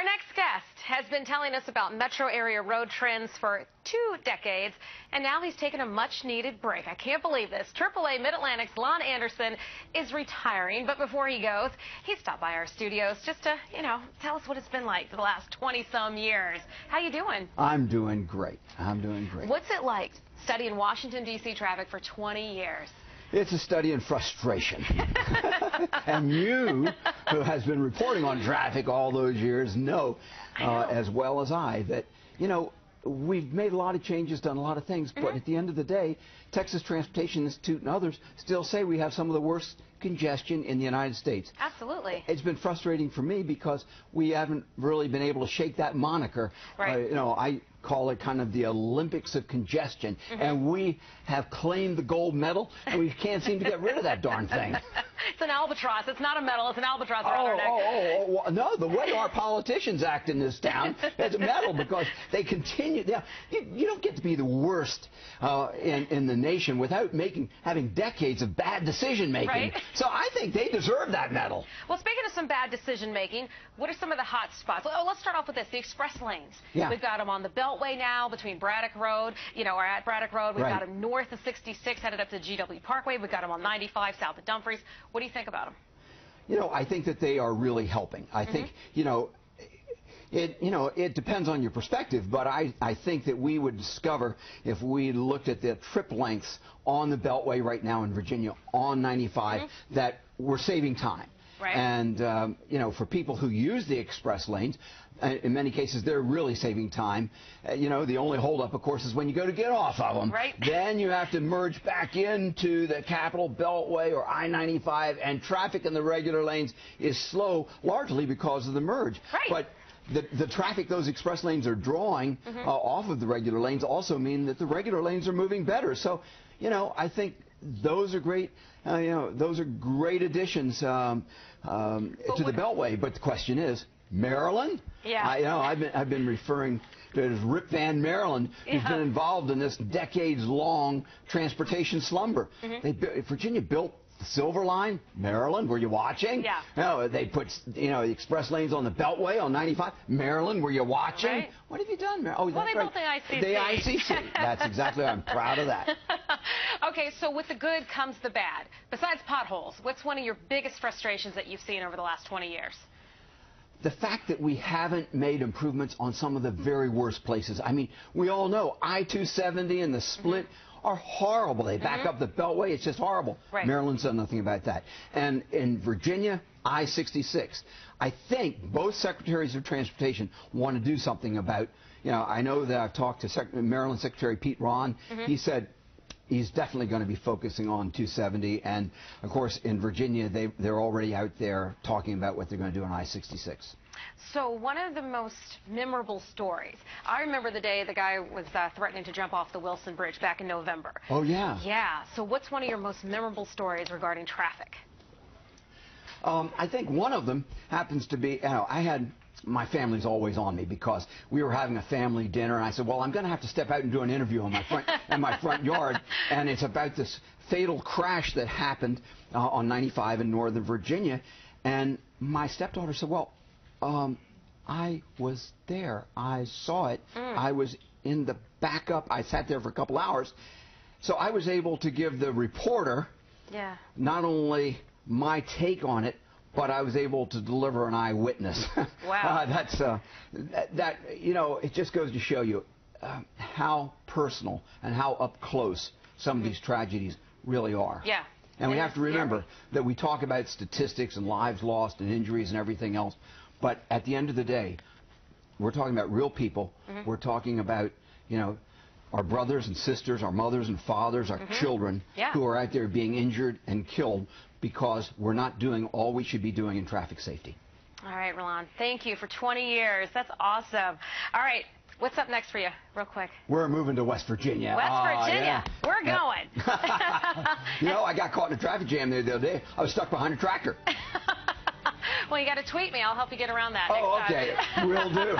next guest has been telling us about metro area road trends for 2 decades, and now he's taken a much-needed break. I can't believe this. AAA Mid-Atlantic's Lon Anderson is retiring, but before he goes, he stopped by our studios just to, tell us what it's been like for the last 20-some years. How you doing? I'm doing great. I'm doing great. What's it like studying Washington, D.C. traffic for 20 years? It's a study in frustration. And you, who has been reporting on traffic all those years, know as well as I that, we've made a lot of changes, done a lot of things, but at the end of the day, Texas Transportation Institute and others still say we have some of the worst congestion in the United States. Absolutely. It's been frustrating for me because we haven't really been able to shake that moniker. Right. I call it kind of the Olympics of congestion, and we have claimed the gold medal, and we can't seem to get rid of that darn thing. It's an albatross. It's not a medal. It's an albatross around our neck. No, the way our politicians act in this town, it's a medal because they continue. You don't get to be the worst in the nation without having decades of bad decision making. Right? So I think they deserve that medal. Well, speaking of some bad decision making, what are some of the hot spots? Oh, let's start off with this: the express lanes. Yeah. We've got them on the Beltway now between Braddock Road, or at Braddock Road. We've got them north of 66 headed up to GW Parkway. We've got them on 95 south of Dumfries. What do you think about them? I think that they are really helping. I think, it depends on your perspective, but I think that we would discover if we looked at the trip lengths on the Beltway right now in Virginia on 95 that we're saving time. Right. And, for people who use the express lanes, in many cases, they're really saving time. The only holdup, of course, is when you go to get off of them. Right. Then you have to merge back into the Capitol Beltway or I-95, and traffic in the regular lanes is slow, largely because of the merge. Right. But the traffic those express lanes are drawing off of the regular lanes also mean that the regular lanes are moving better. So, I think those are great. Those are great additions to the Beltway. But the question is, Maryland? Yeah. I've been referring to it as Rip Van Maryland, who's been involved in this decades-long transportation slumber. Virginia built the Silver Line. Maryland, were you watching? Yeah. No, they put the express lanes on the Beltway on 95. Maryland, were you watching? Right. What have you done, Maryland? Well, they built the ICC. The ICC. That's exactly what I'm proud of that. Okay, so with the good comes the bad. Besides potholes, what's one of your biggest frustrations that you've seen over the last 20 years? The fact that we haven't made improvements on some of the very worst places. I mean, we all know I-270 and the split are horrible. They back up the Beltway. It's just horrible. Right. Maryland's done nothing about that. And in Virginia, I-66. I think both secretaries of transportation want to do something about, I know that I've talked to Maryland Secretary Pete Ron. He said he's definitely going to be focusing on 270, and of course in Virginia they're already out there talking about what they're going to do on I-66. So one of the most memorable stories, I remember the day the guy was threatening to jump off the Wilson Bridge back in November. Oh yeah. Yeah. So what's one of your most memorable stories regarding traffic? I think one of them happens to be, my family's always on me because we were having a family dinner, and I said, well, I'm going to have to step out and do an interview on my front yard, and it's about this fatal crash that happened on 95 in Northern Virginia. And my stepdaughter said, well, I was there. I saw it. I was in the backup. I sat there for a couple hours. So I was able to give the reporter not only my take on it, but I was able to deliver an eyewitness. Wow. It just goes to show you how personal and how up close some of these tragedies really are. Yeah. And we have to remember that we talk about statistics and lives lost and injuries and everything else, but at the end of the day, we're talking about real people. We're talking about, our brothers and sisters, our mothers and fathers, our children who are out there being injured and killed because we're not doing all we should be doing in traffic safety. All right, Lon, thank you for 20 years. That's awesome. All right, what's up next for you, real quick? We're moving to West Virginia. West Virginia. Yeah. We're going. I got caught in a traffic jam there the other day. I was stuck behind a tractor. Well, you got to tweet me. I'll help you get around that next time. Okay. Will do.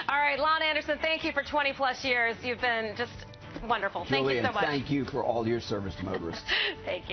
All right, Lon Anderson, thank you for 20-plus years. You've been just wonderful. Thank you so much. Thank you for all your service to motorists. Thank you.